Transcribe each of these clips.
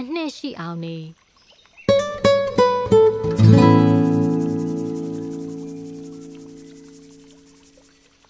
အနှစ်ရှိအောင်နေ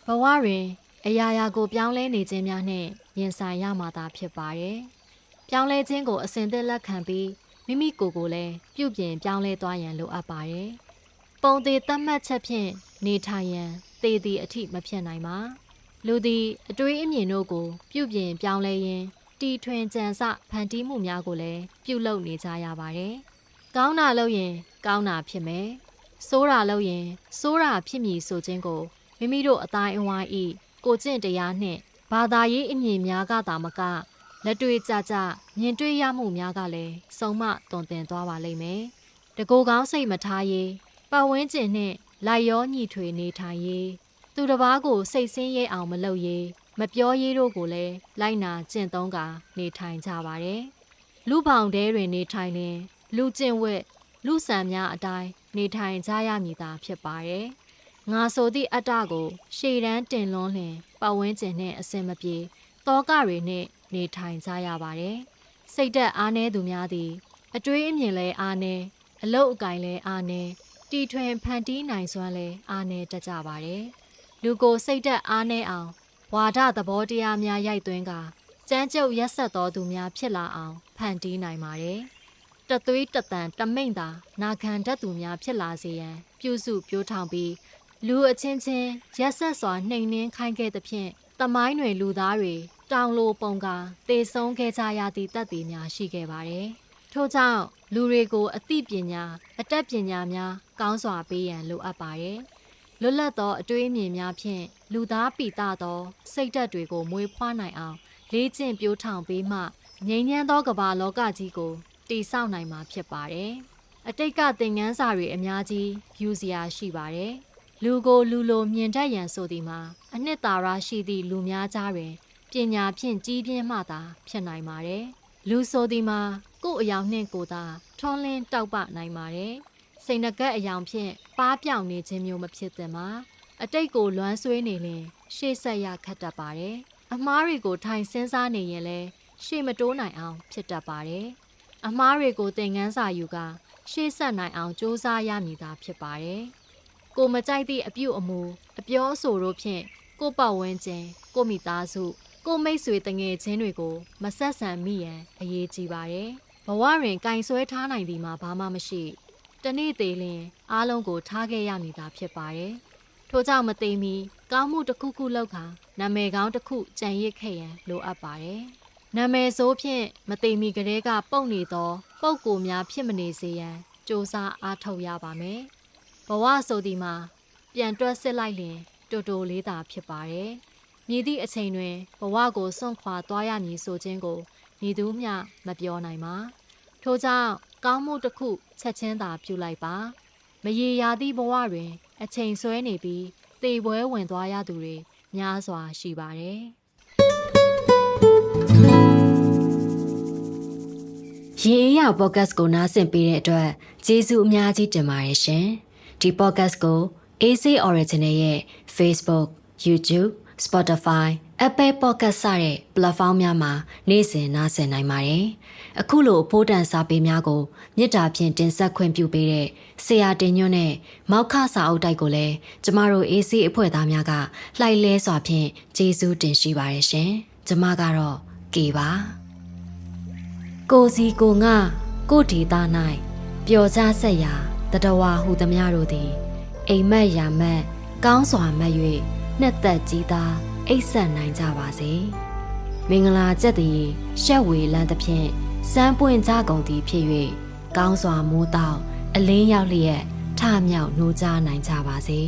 ဘဝတွင်အရာရာကိုပြောင်းလဲနေခြင်းများနှင့်ရင်ဆိုင်ရမှာသာဖြစ်ပါတယ်။ပြောင်းလဲခြင်းကိုအစဉ်သစ်လက်ခံပြီးမိမိကိုယ်ကိုလည်းပြုပြင်ပြောင်းလဲသွားရန်လိုအပ်ပါတယ်။ပုံသေးသတ်မှတ်ချက်ဖြင့်နေထိုင်ရန်သေသည်အထိမဖြစ်နိုင်ပါ။လူသည်အတွေးအမြင်တို့ကိုပြုပြင်ပြောင်းလဲရင်းတီထွင်ကြံစဖန်တီးမှုများကိုလည်းပြုလုပ်နေကြရပါတယ်။ကောင်းတာလုပ်ရင်ကောင်းတာဖြစ်မယ်။ဆိုးတာလုပ်ရင်ဆိုးတာဖြစ်မည်ဆိုခြင်းကိုမိမိတို့အတိုင်းအဝိုင်းဤကိုကျင့်တရားနှင့်ဘာသာရေးအမြင်များကသာမကလက်တွေ့ကြကြမြင်တွေ့ရမှုများကလည်းစုံမတွင်တင်သွားပါလိမ့်မယ်။တကူကောင်းစိတ်မထားရေးပတ်ဝန်းကျင်နှင့်လိုက်ရောညီထွေနေထိုင်ရေးသူတစ်ပါးကိုစိတ်ဆင်းရဲအောင်မလုပ်ရေးမပြောရေးတို့ကိုလည်းလိုက်နာကျင့်သုံးကာနေထိုင်ကြပါတယ်။လူပေါင်းတဲတွင်နေထိုင်ရင်လူကျင့်ဝတ်လူဆန်များအတိုင်းနေထိုင်ကြရမည်သာဖြစ်ပါတယ်။ငါဆိုသည့်အတ္တကိုရှေ့တန်းတင်လွန်းလျင်ပတ်ဝန်းကျင်နှင့်အစင်မပြေတောကတွေနှင့်နေထိုင်ကြရပါတယ်။စိတ်သက်အားနည်းသူများသည်အတွေးအမြင်လည်းအားနည်းအလုပ်အကင်လည်းအားနည်းတီထွင်ဖန်တီးနိုင်စွမ်းလည်းအားနည်းတတ်ကြပါတယ်။လူကိုစိတ်သက်အားနည်းအောင်ဝါဒသဘောတရားများရိုက်သွင်းကာကြမ်းကြုတ်ရက်ဆက်သောသူများဖြစ်လာအောင်ဖန်တီးနိုင်ပါတယ်။တသွေးတတန်တမိန့်သာနာခံတတ်သူများဖြစ်လာစေရန်ပြုစုပျိုးထောင်ပြီးလူအချင်းချင်းရက်ဆက်စွာနှိမ်နှင်းခိုင်းခဲ့သဖြင့်တမိုင်းတွေလူသားတွေတောင်လိုပုံကာတေဆုံးခဲ့ကြရသည့်တပ်တွေများရှိခဲ့ပါတယ်။ထို့ကြောင့်လူတွေကိုအသိပညာအတတ်ပညာများကောင်းစွာပေးရန်လိုအပ်ပါတယ်။လွတ်လပ်သောအတွေးအမြင်များဖြင့်လူသားပိတသောစိတ်ဓာတ်တွေကိုမွေးဖွားနိုင်အောင်လေ့ကျင့်ပျိုးထောင်ပေးမှငြိမ်းချမ်းသောကမ္ဘာလောကကြီးကိုတည်ဆောက်နိုင်မှာဖြစ်ပါတယ်။အတိတ်ကသင်ခန်းစာတွေအများကြီးယူစရာရှိပါတယ်။လူကိုလူလိုမြင်တတ်ရန်ဆိုသည်မှာအနှစ်သာရရှိသည့်လူများကြားတွင်ပညာဖြင့်ကြီးပြင်းမှသာဖြစ်နိုင်ပါတယ်။လူဆိုသည်မှာကိုယ်အယောင်နှင့်ကိုယ်သာထွန်းလင်းတောက်ပနိုင်ပါတယ်။စိတ်နှကပ်အယောင်ဖြင့်ပါးပြောင်နေခြင်းမျိုးမဖြစ်သင့်ပါ။အတိတ်ကိုလွမ်းဆွေးနေရင်ရှေ့ဆက်ရခက်တတ်ပါတယ်။အမှားတွေကိုထိုင်စဉ်းစားနေရင်လည်းရှေ့မတိုးနိုင်အောင်ဖြစ်တတ်ပါတယ်။အမှားတွေကိုသင်ခန်းစာယူကာရှေ့ဆက်နိုင်အောင်စူးစမ်းရမည်သာဖြစ်ပါတယ်။ကိုမကြိုက်သည့်အပြုအမူအပြောအဆိုတို့ဖြင့်ကိုပတ်ဝန်းကျင်ကိုမိသားစုကိုမိတ်ဆွေတငယ်ချင်းတွေကိုမဆက်ဆံမိရန်အရေးကြီးပါတယ်။ဘဝတွင်ကင်ဆွဲထားနိုင်သည်မှာဘာမှမရှိ။တနေ့သေးလျင်အားလုံးကိုထားခဲ့ရမည်သာဖြစ်ပါတယ်။ထို့ကြောင့်မသိမီကောင်းမှုတစ်ခုခုလုပ်ခါနာမည်ကောင်းတစ်ခုကြံရစ်ခဲ့ရန်လိုအပ်ပါတယ်။နာမည်ဆိုးဖြင့်မသိမီကလေးကပုတ်နေသောပုံကိုယ်များဖြစ်မနေစေရန်စ조사အားထုတ်ရပါမယ်။ဘဝဆိုသည်မှာပြန်တွက်စစ်လိုက်လျင်တူတူလေးသာဖြစ်ပါတယ်။မြည်သည့်အချိန်တွင်ဘဝကိုစွန့်ခွာသွားရမည်ဆိုခြင်းကိုမည်သူမျှမပြောနိုင်ပါ။ထို့ကြောင့်ကောင်းမှုတစ်ခုချက်ချင်းသာပြုလိုက်ပါ။မရေရာသည့်ဘဝတွင်အချိန်ဆွဲနေပြီးသေပွဲဝင်သွားရသူတွေများစွာရှိပါတယ်။ရေအေးရပေါ့ကတ်ကိုနားဆင်ပေးတဲ့အတွက်ကျေးဇူးအများကြီးတင်ပါတယ်ရှင်။ဒီပေါ့ကတ်ကို AC Original ရဲ့ Facebook, YouTube, Spotify, Apple Podcast စတဲ့ platform များမှာနေ့စဉ်နားဆင်နိုင်ပါတယ်။အခုလိုဖိုးတန်စာပေများကိုမေတ္တာဖြင့်တင်ဆက်ခွင့်ပြုပေးတဲ့ဆရာတင်ညွန့်နဲ့မောက်ခစာအုပ်တိုက်ကိုလည်းကျမတို့ AC အဖွဲ့သားများကလှိုက်လဲစွာဖြင့်ကျေးဇူးတင်ရှိပါတယ်ရှင်။ကျမကတော့ကေပါ။ကိုစီကိုငါကိုဒေတာ၌ပျော်ကြဆက်ရာတတဝါဟူသမျှတို့သည်အိမ်မက်ရာမက်ကောင်းစွာမက်၍နှစ်သက်ကြီးသားအိပ်ဆက်နိုင်ကြပါစေမင်္ဂလာကျက်သည်ရှက်ဝေလန်းသဖြင့်စမ်းပွင့်ကြကုန်သည်ဖြစ်၍ကောင်းစွာမိုးတောက်အလင်းရောက်လျက်ထမြောက်နှိုးကြနိုင်ကြပါစေ